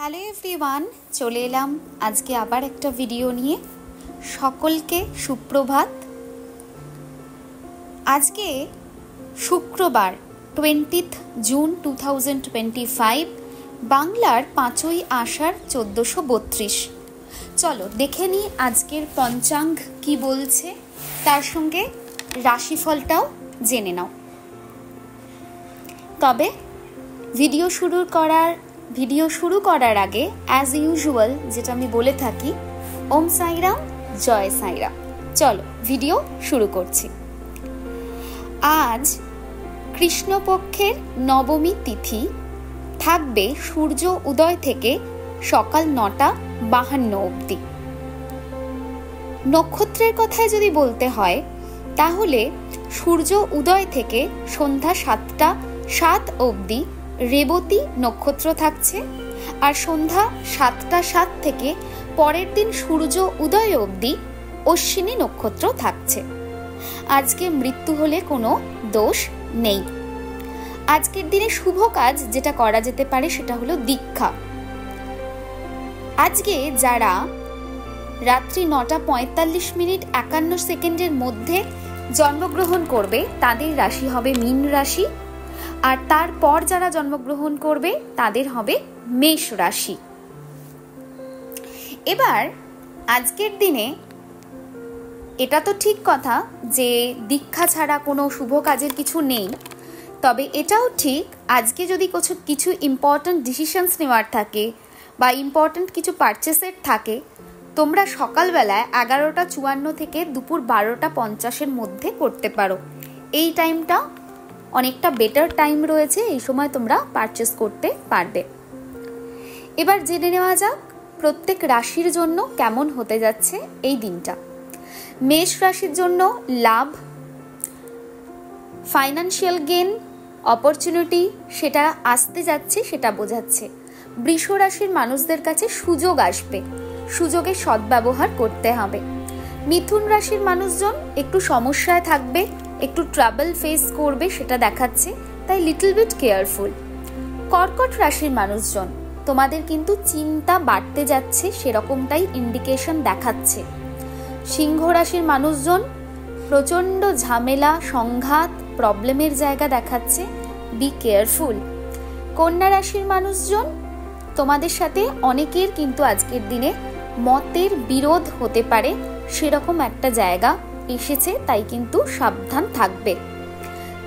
Hello everyone, চলে এলাম আজকে আবার একটা ভিডিও নিয়ে। সকলকে সুপ্রভাত। আজকে শুক্রবার 20 জুন 2025, বাংলার 5ই আষাঢ় 1432। চলো দেখে নিই আজকের পঞ্চাঙ্গ কি বলছে, তার সঙ্গে রাশিফলটাও জেনে নাও। তবে ভিডিও শুরু করার আগে অ্যাজ ইউজুয়াল যেটা আমি বলে থাকি, ওম সাইরাম, জয় সাইরাম। চলো ভিডিও শুরু করছি। আজ কৃষ্ণপক্ষের নবমী তিথি, থাকবে সূর্য উদয় থেকে সকাল 9:52 অবধি। নক্ষত্রের কথায় যদি বলতে হয় তাহলে সূর্য উদয় থেকে সন্ধ্যা 7:07 অবধি রেবতী নক্ষত্র থাকছে, আর সন্ধ্যা 7:07 থেকে পরের দিন সূর্য উদয় অবধি অশ্বিনী নক্ষত্র থাকছে। আজকে মৃত্যু হলে কোনো দোষ নেই। আজকের দিনে শুভ কাজ যেটা করা যেতে পারে সেটা হলো দীক্ষা। আজকে যারা রাত্রি 9:45:51 মধ্যে জন্মগ্রহণ করবে তাদের রাশি হবে মীন রাশি, আর তারপর যারা জন্মগ্রহণ করবে তাদের হবে মেষ রাশি। এবার আজকের দিনে এটা তো ঠিক কথা যে দীক্ষা ছাড়া কোনো শুভ কাজের কিছু নেই, তবে এটাও ঠিক আজকে যদি কিছু ইম্পর্ট্যান্ট ডিসিশনস নেওয়ার থাকে বা ইম্পর্ট্যান্ট কিছু পারচেসের থাকে, তোমরা সকালবেলায় 11:54 থেকে দুপুর 12:50 মধ্যে করতে পারো। এই টাইমটা অনেকটা বেটার টাইম রয়েছে, এই সময় তোমরা পারচেস করতে পারবে। এবার জেনে নেওয়া যাক প্রত্যেক রাশির জন্য কেমন হতে যাচ্ছে এই দিনটা। মেষ রাশির জন্য লাভ, ফাইন্যান্সিয়াল গেইন, অপরচুনিটি সেটা আসতে যাচ্ছে, সেটা বোঝাচ্ছে। বৃষ রাশির মানুষদের কাছে সুযোগ আসবে, সুযোগের সদ্ব্যবহার করতে হবে। মিথুন রাশির মানুষজন একটু সমস্যায় থাকবে, একটু ট্রাবল ফেস করবে, সেটা দেখাচ্ছে, তাই লিটল বিট কেয়ারফুল। কর্কট রাশির মানুষজন তোমাদের কিন্তু চিন্তা বাড়তে যাচ্ছে, সেরকমটাই ইন্ডিকেশন দেখাচ্ছে। সিংহ রাশির মানুষজন প্রচণ্ড ঝামেলা, সংঘাত, প্রবলেমের জায়গা দেখাচ্ছে, বি কেয়ারফুল। কন্যা রাশির মানুষজন তোমাদের সাথে অনেকের কিন্তু আজকের দিনে মতের বিরোধ হতে পারে, সেরকম একটা জায়গা এসেছে, তাই কিন্তু সাবধান থাকবে।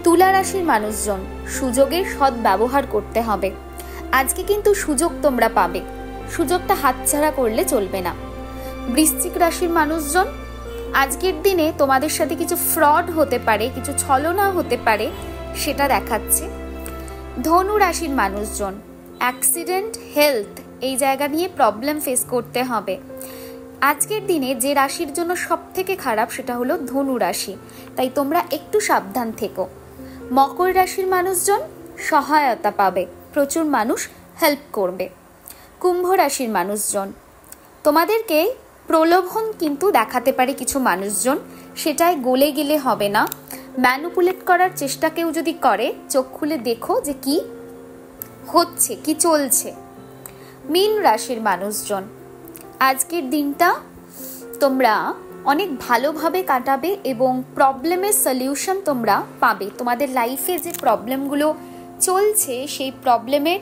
তুলা রাশির মানুষজন সুযোগের সদ্ব্যবহার করতে হবে। আজকে কিন্তু সুযোগ তোমরা পাবে, সুযোগটা হাতছাড়া করলে চলবে না। বৃশ্চিক রাশির মানুষজন আজকের দিনে তোমাদের সাথে কিছু ফ্রড হতে পারে, কিছু ছলনা হতে পারে, সেটা দেখাচ্ছে। ধনু রাশির মানুষজন অ্যাক্সিডেন্ট, হেলথ এই জায়গা নিয়ে প্রবলেম ফেস করতে হবে। আজকের দিনে যে রাশির জন্য সব থেকে খারাপ সেটা হলো ধনু রাশি, তাই তোমরা একটু সাবধান থেকো। মকর রাশির মানুষজন সহায়তা পাবে, প্রচুর মানুষ হেল্প করবে। কুম্ভ রাশির মানুষজন তোমাদেরকে প্রলোভন কিন্তু দেখাতে পারে কিছু মানুষজন, সেটাই গলে গেলে হবে না। ম্যানুপুলেট করার চেষ্টা কেউ যদি করে, চোখ খুলে দেখো যে কি হচ্ছে, কি চলছে। মীন রাশির মানুষজন আজকের দিনটা তোমরা অনেক ভালোভাবে কাটাবে এবং প্রবলেমের সলিউশন তোমরা পাবে। তোমাদের লাইফে যে প্রবলেমগুলো চলছে সেই প্রবলেমের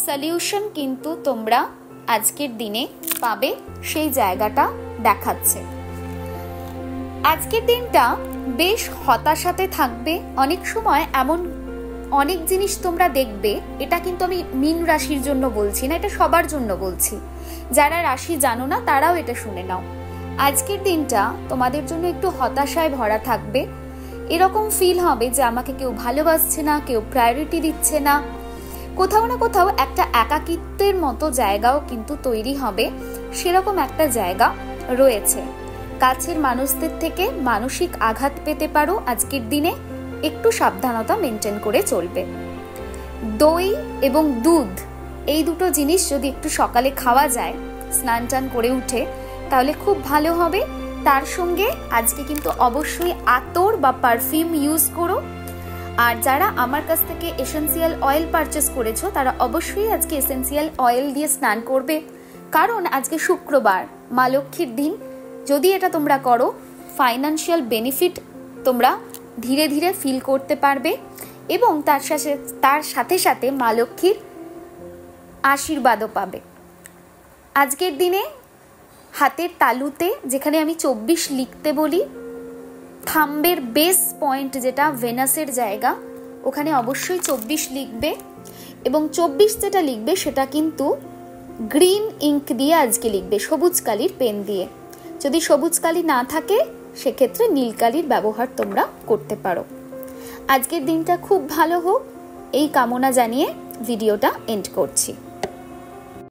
সলিউশন কিন্তু তোমরা আজকের দিনে পাবে, সেই জায়গাটা দেখাচ্ছে। আজকের দিনটা বেশ হতাশাতে থাকবে। অনেক সময় এমন অনেক জিনিস তোমরা দেখবে, এটা কিন্তু আমি মীন রাশির জন্য বলছি না, এটা সবার জন্য বলছি। যারা রাশি জানো না তারাও এটা শুনে নাও। আজকের দিনটা তোমাদের জন্য একটু হতাশায় ভরা থাকবে। এরকম ফিল হবে যে আমাকে কেউ ভালোবাসছে না, কেউ প্রায়োরিটি দিচ্ছে না, কোথাও না কোথাও একটা একাকিত্বের মতো জায়গাও কিন্তু তৈরি হবে, সেরকম একটা জায়গা রয়েছে। কাছের মানুষদের থেকে মানসিক আঘাত পেতে পারো আজকের দিনে, একটু সাবধানতা মেনটেন করে চলবে। দই এবং দুধ এই দুটো জিনিস যদি একটু সকালে খাওয়া যায় স্নান টান করে উঠে, তাহলে খুব ভালো হবে। তার সঙ্গে আজকে কিন্তু অবশ্যই আতর বা পারফিউম ইউজ করো। আর যারা আমার কাছ থেকে এসেন্সিয়াল অয়েল পারচেস করেছো তারা অবশ্যই আজকে এসেন্সিয়াল অয়েল দিয়ে স্নান করবে, কারণ আজকে শুক্রবার, মা লক্ষ্মীর দিন। যদি এটা তোমরা করো, ফাইন্যান্সিয়াল বেনিফিট তোমরা ধীরে ধীরে ফিল করতে পারবে এবং তার সাথে সাথে মা লক্ষ্মীর আশীর্বাদও পাবে। আজকের দিনে হাতের তালুতে, যেখানে আমি 24 লিখতে বলি, থাম্বের বেস পয়েন্ট যেটা ভেনাসের জায়গা, ওখানে অবশ্যই 24 লিখবে এবং 24 যেটা লিখবে সেটা কিন্তু গ্রিন ইঙ্ক দিয়ে আজকে লিখবে, সবুজ কালির পেন দিয়ে। যদি সবুজ কালি না থাকে সেক্ষেত্রে নীল কালির ব্যবহার তোমরা করতে পারো। আজকের দিনটা খুব ভালো হোক এই কামনা জানিয়ে ভিডিওটা এন্ড করছি।